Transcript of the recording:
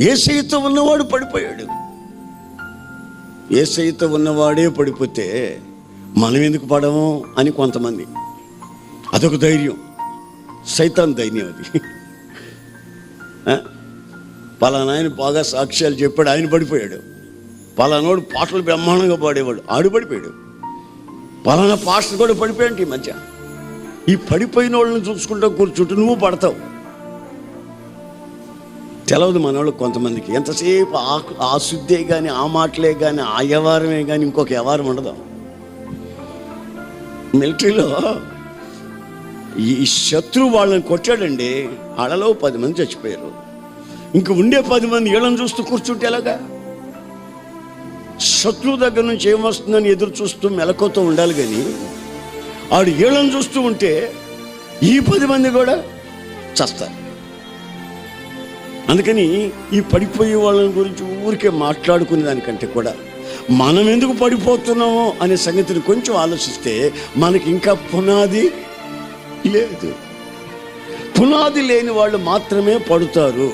యేసయ్యతో ఉన్నవాడు పడిపోయాడు. యేసయ్యతో ఉన్నవాడే పడిపోతే మనం ఎందుకు పడము అని కొంతమంది, అదొక ధైర్యం, సైతాన్ ధైర్యం అది. పలానా ఆయన బాగా సాక్ష్యాలు చెప్పాడు, ఆయన పడిపోయాడు. పలానాడు పాటలు బ్రహ్మాండంగా పాడేవాడు, ఆడు పడిపోయాడు. పలానా పాటలు కూడా పడిపోయాడు. ఈ మధ్య ఈ పడిపోయిన వాళ్ళని చూసుకుంటూ కూర్చుంటూ నువ్వు పడతావు. తెలవదు మన వాళ్ళకి కొంతమందికి, ఎంతసేపు ఆ శుద్ధే కానీ, ఆ మాటలే కానీ, ఆ వ్యవహారమే కానీ, ఇంకొక వ్యవహారం ఉండదు. మిలిటరీలో ఈ శత్రువు వాళ్ళని కొట్టాడండి, వాళ్ళలో 10 మంది చచ్చిపోయారు. ఇంక ఉండే 10 మంది వీళ్ళని చూస్తూ కూర్చుంటే ఎలాగా? శత్రువు దగ్గర నుంచి ఏమొస్తుందని ఎదురు చూస్తూ మెలకువతో ఉండాలి. కానీ ఆడు వీళ్ళని చూస్తూ ఉంటే ఈ 10 మంది కూడా చస్తారు. అందుకని ఈ పడిపోయే వాళ్ళని గురించి ఊరికే మాట్లాడుకునే దానికంటే కూడా మనం ఎందుకు పడిపోతున్నామో అనే సంగతిని కొంచెం ఆలోచిస్తే మనకి ఇంకా పునాది లేదు. పునాది లేని వాళ్ళు మాత్రమే పడుతారు.